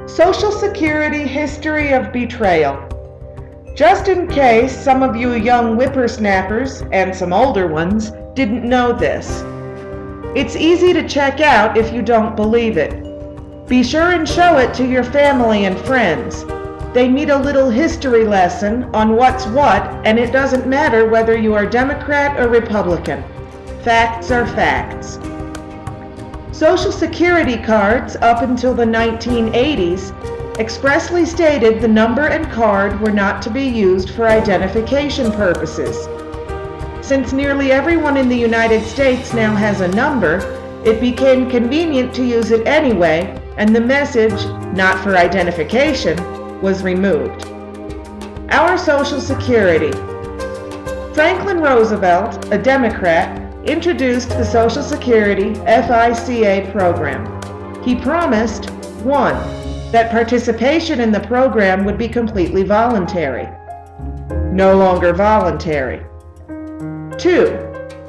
Social Security history of betrayal. Just in case some of you young whippersnappers, and some older ones, didn't know this. It's easy to check out if you don't believe it. Be sure and show it to your family and friends. They need a little history lesson on what's what, and it doesn't matter whether you are Democrat or Republican. Facts are facts. Social Security cards up until the 1980s expressly stated the number and card were not to be used for identification purposes. Since nearly everyone in the United States now has a number, it became convenient to use it anyway, and the message, "not for identification," was removed. Our Social Security. Franklin Roosevelt, a Democrat, introduced the Social Security FICA program. He promised, 1. That participation in the program would be completely voluntary. No longer voluntary. 2.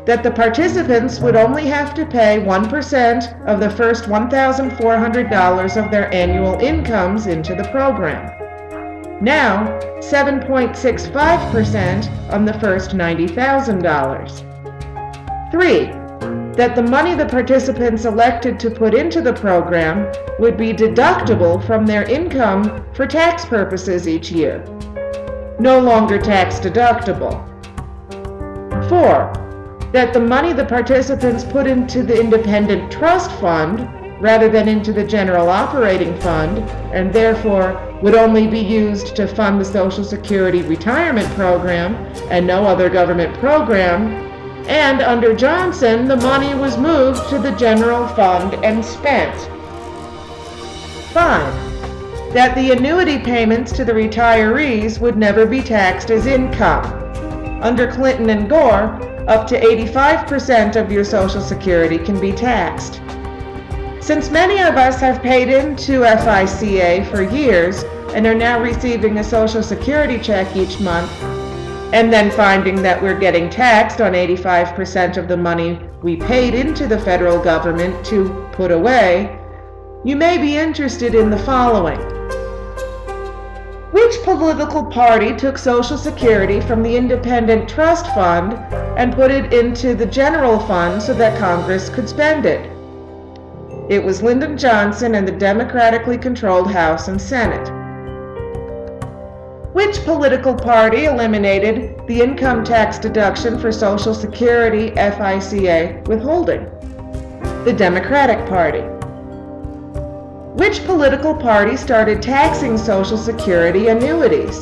That the participants would only have to pay 1% of the first $1,400 of their annual incomes into the program. Now, 7.65% on the first $90,000. 3. That the money the participants elected to put into the program would be deductible from their income for tax purposes each year. No longer tax deductible. 4. That the money the participants put into the independent trust fund rather than into the general operating fund, and therefore would only be used to fund the Social Security retirement program and no other government program, and under Johnson, the money was moved to the general fund and spent. 5. That the annuity payments to the retirees would never be taxed as income. Under Clinton and Gore, up to 85% of your Social Security can be taxed. Since many of us have paid into FICA for years and are now receiving a Social Security check each month, and then finding that we're getting taxed on 85% of the money we paid into the federal government to put away, you may be interested in the following. Which political party took Social Security from the independent trust fund and put it into the general fund so that Congress could spend it? It was Lyndon Johnson and the democratically controlled House and Senate. Which political party eliminated the income tax deduction for Social Security FICA withholding? The Democratic Party. Which political party started taxing Social Security annuities?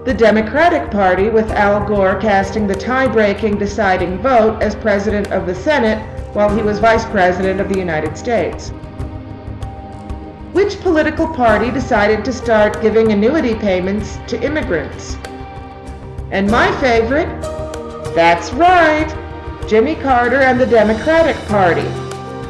The Democratic Party, with Al Gore casting the tie-breaking deciding vote as President of the Senate while he was Vice President of the United States. Which political party decided to start giving annuity payments to immigrants? And my favorite, that's right, Jimmy Carter and the Democratic Party.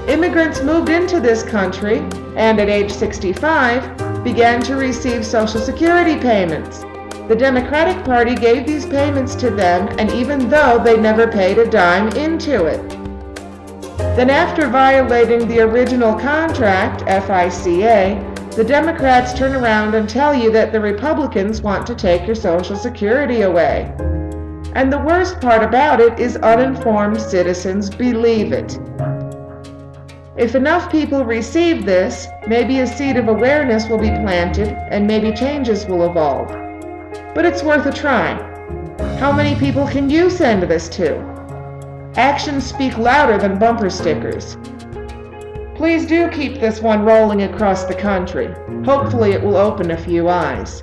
Immigrants moved into this country and at age 65 began to receive Social Security payments. The Democratic Party gave these payments to them, and even though they never paid a dime into it. Then after violating the original contract, FICA, the Democrats turn around and tell you that the Republicans want to take your Social Security away. And the worst part about it is uninformed citizens believe it. If enough people receive this, maybe a seed of awareness will be planted and maybe changes will evolve. But it's worth a try. How many people can you send this to? Actions speak louder than bumper stickers. Please do keep this one rolling across the country. Hopefully it will open a few eyes.